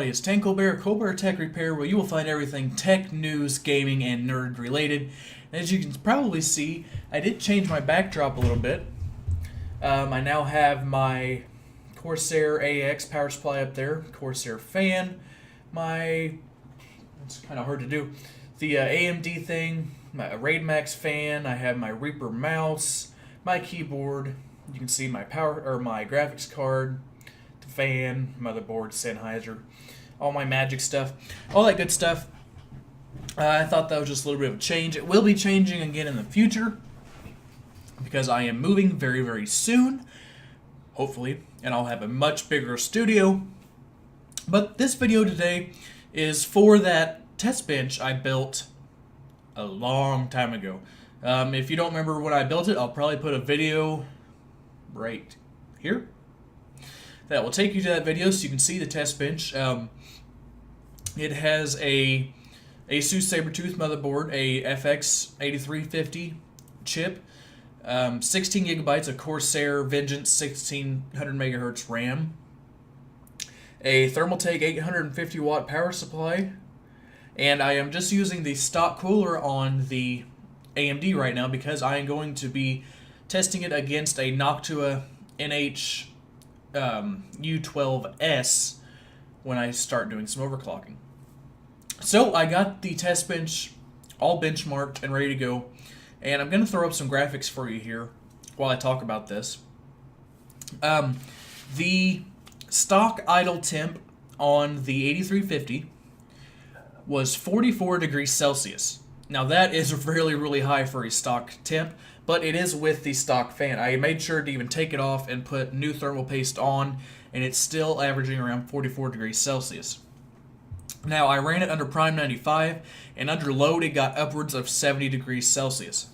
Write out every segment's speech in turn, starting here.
everybody, it's Colbert Tech Repair, where you will find everything tech, news, gaming, and nerd related. And as you can probably see, I did change my backdrop a little bit. I now have my Corsair AX power supply up there, Corsair fan, it's kind of hard to do, the AMD thing, my Raid Max fan, I have my Reaper mouse, my keyboard, you can see my my graphics card, the fan, motherboard, Sennheiser, all my magic stuff, all that good stuff. I thought that was just a little bit of a change. It will be changing again in the future because I am moving very, very soon, hopefully, and I'll have a much bigger studio. But this video today is for that test bench I built a long time ago. If you don't remember when I built it, I'll probably put a video right here that will take you to that video so you can see the test bench. It has a Asus Sabertooth motherboard, a FX 8350 chip, 16 gigabytes of Corsair Vengeance 1600 megahertz RAM, a Thermaltake 850 watt power supply, and I am just using the stock cooler on the AMD right now because I am going to be testing it against a Noctua NH U12S when I start doing some overclocking. So I got the test bench all benchmarked and ready to go, and I'm going to throw up some graphics for you here while I talk about this. The stock idle temp on the 8350 was 44 degrees Celsius. Now that is really, really high for a stock temp, but it is with the stock fan. I made sure to even take it off and put new thermal paste on, and it's still averaging around 44 degrees Celsius. Now, I ran it under Prime 95, and under load it got upwards of 70 degrees Celsius.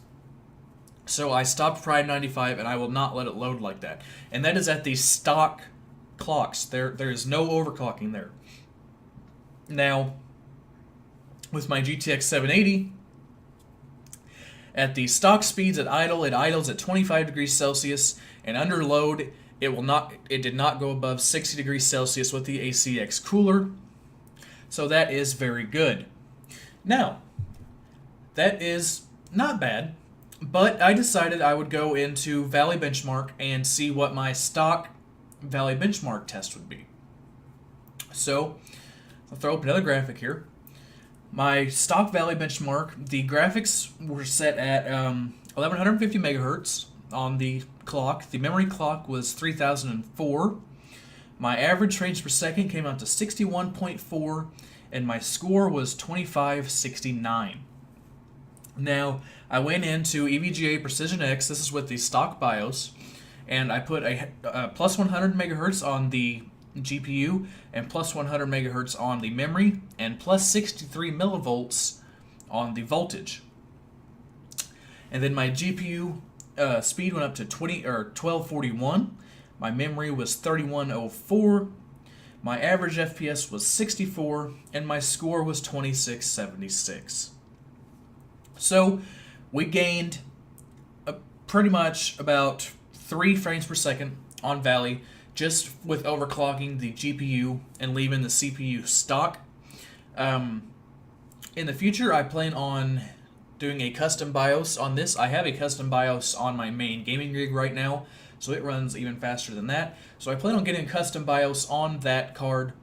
So I stopped Prime 95, and I will not let it load like that. And that is at the stock clocks. There is no overclocking there. Now, with my GTX 780, at the stock speeds at idle, it idles at 25 degrees Celsius, and under load, it did not go above 60 degrees Celsius with the ACX cooler. So that is very good. Now, that is not bad, but I decided I would go into Valley Benchmark and see what my stock Valley Benchmark test would be. So, I'll throw up another graphic here. My stock Valley Benchmark, the graphics were set at 1150 megahertz on the clock. The memory clock was 3004. My average frames per second came out to 61.4, and my score was 2569. Now, I went into EVGA Precision X, this is with the stock BIOS, and I put a plus 100 megahertz on the GPU, and plus 100 megahertz on the memory, and plus 63 millivolts on the voltage. And then my GPU speed went up to 1241. My memory was 3104, my average FPS was 64, and my score was 2676. So, we gained pretty much about 3 frames per second on Valley, just with overclocking the GPU and leaving the CPU stock. In the future, I plan on doing a custom BIOS on this. I have a custom BIOS on my main gaming rig right now, so it runs even faster than that. So I plan on getting a custom BIOS on that card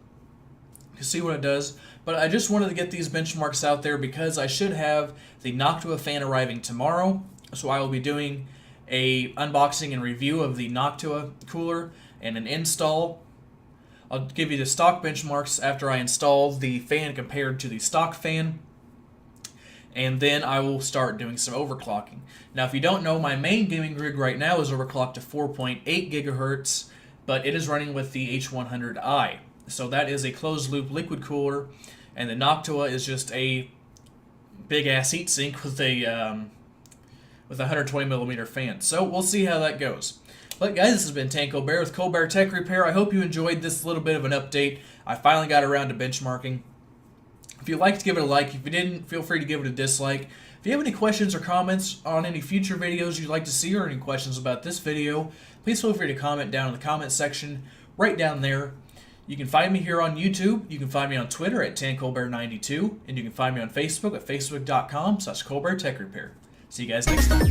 to see what it does. But I just wanted to get these benchmarks out there because I should have the Noctua fan arriving tomorrow. So I will be doing a unboxing and review of the Noctua cooler and an install. I'll give you the stock benchmarks after I install the fan compared to the stock fan. And then I will start doing some overclocking. Now, if you don't know, my main gaming rig right now is overclocked to 4.8 gigahertz, but it is running with the H100i. So that is a closed-loop liquid cooler, and the Noctua is just a big-ass heatsink with a 120 millimeter fan. So we'll see how that goes. But guys, this has been Colbert with Colbert Tech Repair. I hope you enjoyed this little bit of an update. I finally got around to benchmarking. If you liked, give it a like. If you didn't, feel free to give it a dislike. If you have any questions or comments on any future videos you'd like to see or any questions about this video, please feel free to comment down in the comment section right down there. You can find me here on YouTube. You can find me on Twitter at TanColbert92. And you can find me on Facebook at facebook.com/ColbertTechRepair. See you guys next time.